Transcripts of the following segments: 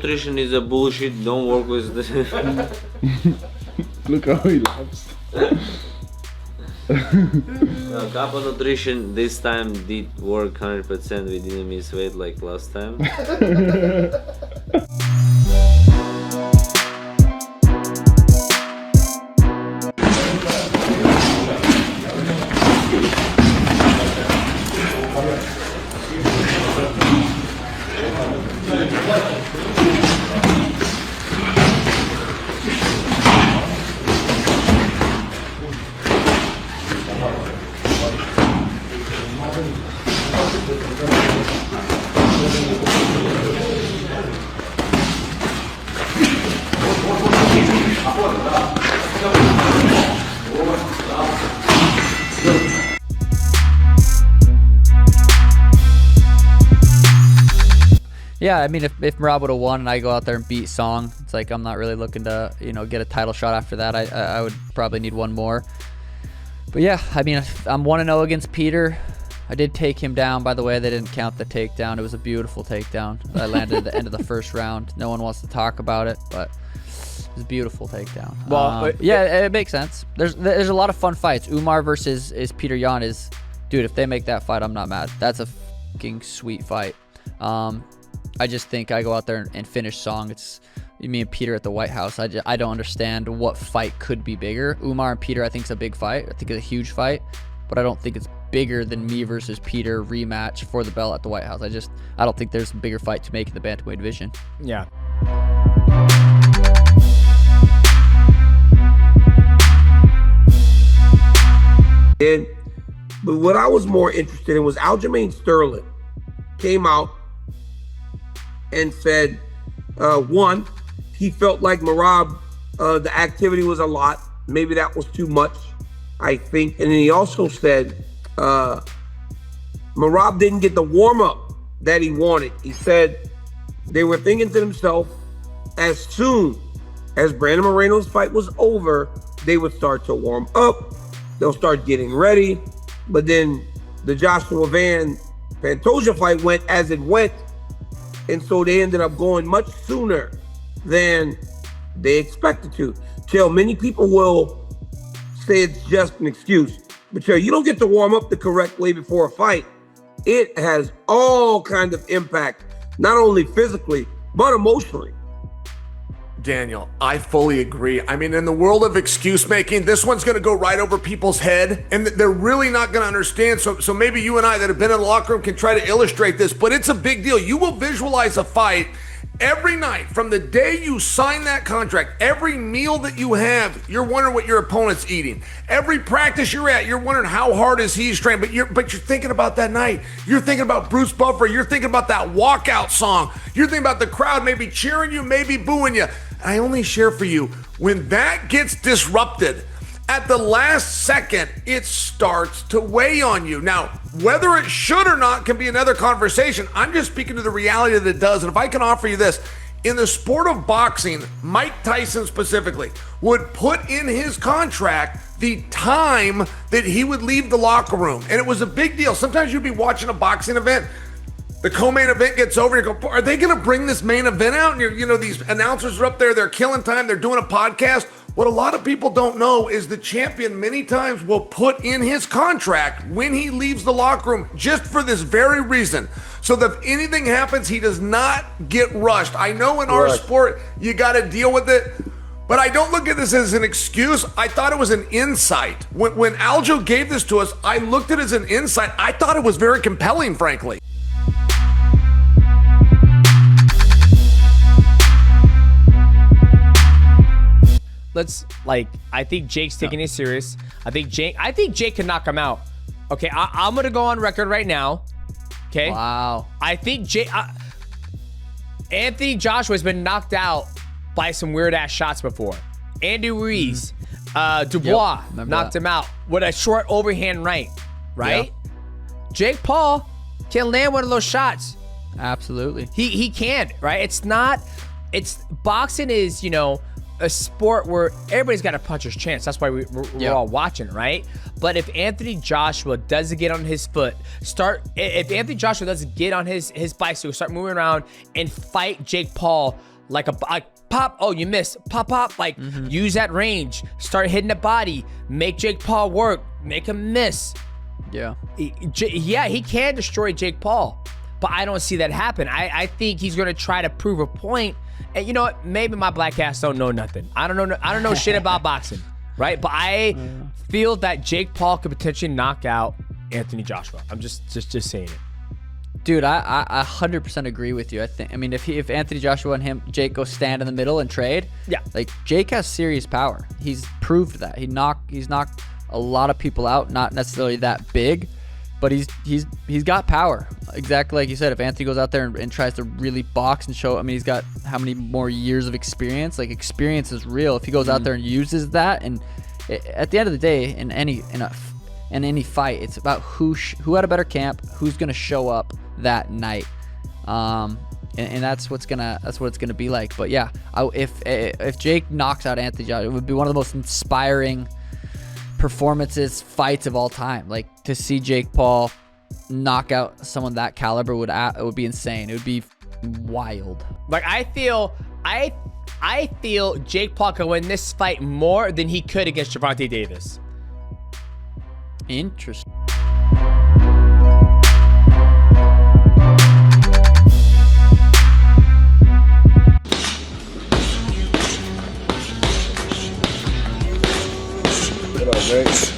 nutrition is a bullshit. Don't work with the. Look how he laughs. Kappa nutrition this time did work 100%. We didn't miss weight like last time. Yeah, I mean, if Rob would have won and I go out there and beat Song, it's like I'm not really looking to, get a title shot after that. I would probably need one more. But yeah, I mean, I'm 1-0 against Peter. I did take him down, by the way. They didn't count the takedown. It was a beautiful takedown. I landed at the end of the first round. No one wants to talk about it, but it was a beautiful takedown. Well, yeah, it makes sense. There's a lot of fun fights. Umar versus Peter Yan is, dude, if they make that fight, I'm not mad. That's a fucking sweet fight. I just think I go out there and finish Song. It's me and Peter at the White House. I don't understand what fight could be bigger. Umar and Peter, I think, is a big fight. I think it's a huge fight, but I don't think it's bigger than me versus Peter rematch for the belt at the White House. I don't think there's a bigger fight to make in the bantamweight division. Yeah. But what I was more interested in was Aljamain Sterling came out and said, one, he felt like Merab, the activity was a lot. Maybe that was too much, I think. And then he also said, Merab didn't get the warm-up that he wanted. He said they were thinking to themselves, as soon as Brandon Moreno's fight was over, they would start to warm up. They'll start getting ready. But then the Joshua Pantoja fight went as it went. And so they ended up going much sooner than they expected to. Till many people will say it's just an excuse. But you don't get to warm up the correct way before a fight. It has all kinds of impact, not only physically, but emotionally. Daniel, I fully agree. I mean, in the world of excuse making, this one's going to go right over people's head, and they're really not going to understand. So maybe you and I that have been in the locker room can try to illustrate this, but it's a big deal. You will visualize a fight every night from the day you sign that contract. Every meal that you have, you're wondering what your opponent's eating. Every practice you're at, you're wondering how hard is he trained. But you're thinking about that night. You're thinking about Bruce Buffer. You're thinking about that walkout song. You're thinking about the crowd maybe cheering you, maybe booing you. I only share for you, when that gets disrupted, at the last second, it starts to weigh on you. Now, whether it should or not can be another conversation. I'm just speaking to the reality that it does. And if I can offer you this, in the sport of boxing, Mike Tyson specifically would put in his contract the time that he would leave the locker room. And it was a big deal. Sometimes you'd be watching a boxing event, the co-main event gets over, you go, are they going to bring this main event out? And these announcers are up there, they're killing time, they're doing a podcast. What a lot of people don't know is the champion many times will put in his contract when he leaves the locker room just for this very reason. So that if anything happens, he does not get rushed. I know in our sport, you got to deal with it. But I don't look at this as an excuse. I thought it was an insight. When Aljo gave this to us, I looked at it as an insight. I thought it was very compelling, frankly. I think Jake's taking it serious. I think Jake can knock him out. Okay, I'm gonna go on record right now. Okay. Wow. I think Anthony Joshua has been knocked out by some weird ass shots before. Andy Ruiz, Dubois knocked him out with a short overhand right? Yep. Jake Paul can land one of those shots. Absolutely. He can, right? It's boxing is, a sport where everybody's got a puncher's chance. That's why we're all watching, right? But if Anthony Joshua doesn't get on his foot, if Anthony Joshua doesn't get on his bicycle, start moving around and fight Jake Paul like pop. Oh, you missed. Pop. Like use that range. Start hitting the body. Make Jake Paul work. Make him miss. Yeah. He can destroy Jake Paul, but I don't see that happen. I think he's gonna try to prove a point. And you know what? Maybe my black ass don't know nothing. I don't know shit about boxing, right? But I feel that Jake Paul could potentially knock out Anthony Joshua. I'm just saying it. Dude, I 100% agree with you. I mean, if Anthony Joshua and Jake go stand in the middle and trade, like Jake has serious power. He's proved that. He's knocked a lot of people out, not necessarily that big, but he's got power. Exactly like you said. If Anthony goes out there and tries to really box and show, I mean, he's got how many more years of experience? Like experience is real. If he goes out there and uses that, and at the end of the day, in any fight, it's about who had a better camp, who's gonna show up that night, and that's what it's gonna be like. But yeah, if Jake knocks out Anthony Joshua, it would be one of the most inspiring performances, fights of all time. Like to see Jake Paul knock out someone that caliber would be insane. It would be wild. Like I feel Jake Paul could win this fight more than he could against Gervonta Davis. Interesting. What up, Max?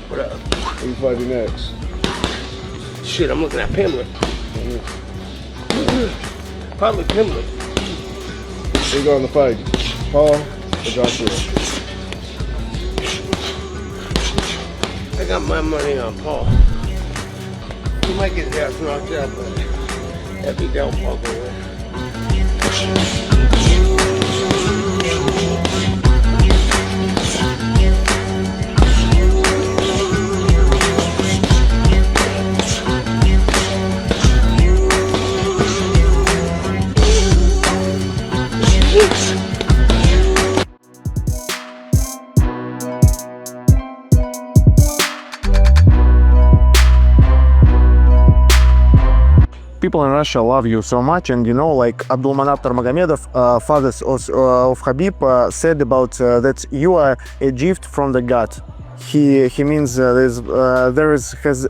What up? Who you fighting next? Shit, I'm looking at Pimlet. Probably Pimlet. Who's going to fight? Paul or Joshua? I got my money on Paul. He might get his ass knocked out, but that'd be down Paul going win. People in Russia love you so much, and you know, like Abdulmanap Nurmagomedov, father of Khabib, said about that you are a gift from the God. He means has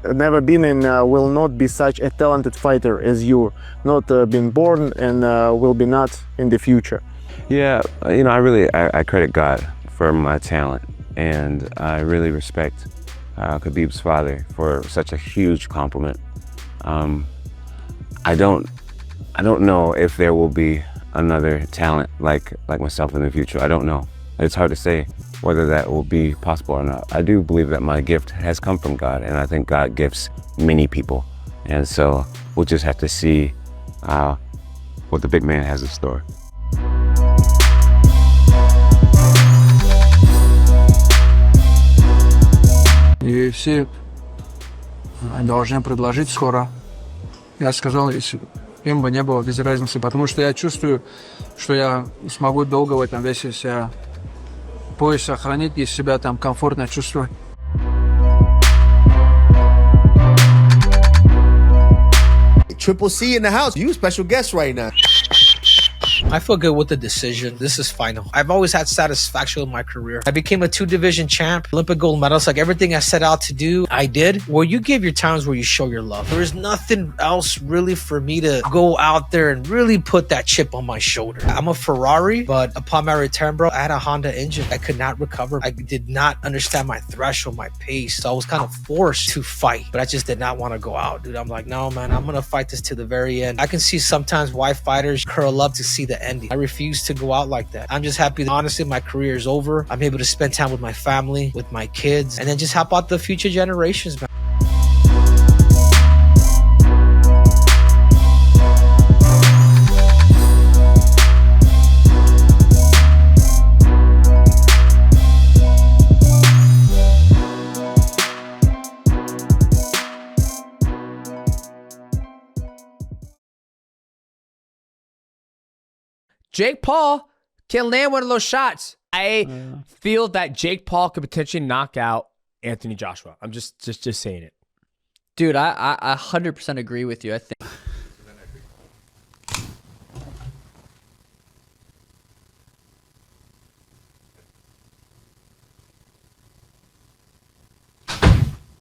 never been and will not be such a talented fighter as you, not been born and will be not in the future. Yeah, you know, I credit God for my talent, and I really respect Khabib's father for such a huge compliment. I don't know if there will be another talent like myself in the future. I don't know. It's hard to say whether that will be possible or not. I do believe that my gift has come from God, and I think God gifts many people. And so we'll just have to see what the big man has in store. UFC должны предложить скоро. Я сказал, если им бы не было без разницы, потому что я чувствую, что я смогу долго в этом весе себя пояс сохранить и себя там комфортно чувствовать. Triple C in the house. You a special guest right now. I feel good with the decision. This is final. I've always had satisfaction in my career. I became a 2-division champ, Olympic gold medalist. Like everything I set out to do, I did. Where you give your times where you show your love. There is nothing else really for me to go out there and really put that chip on my shoulder. I'm a Ferrari, but upon my return, bro, I had a Honda engine. I could not recover. I did not understand my threshold, my pace. So I was kind of forced to fight, but I just did not want to go out, dude. I'm like, no, man, I'm going to fight this to the very end. I can see sometimes why fighters curl up to see the ending. I refuse to go out like that. I'm just happy that honestly my career is over. I'm able to spend time with my family, with my kids, and then just help out the future generations, man. Jake Paul can land one of those shots. I feel that Jake Paul could potentially knock out Anthony Joshua. I'm just saying it. Dude, I 100% agree with you. I think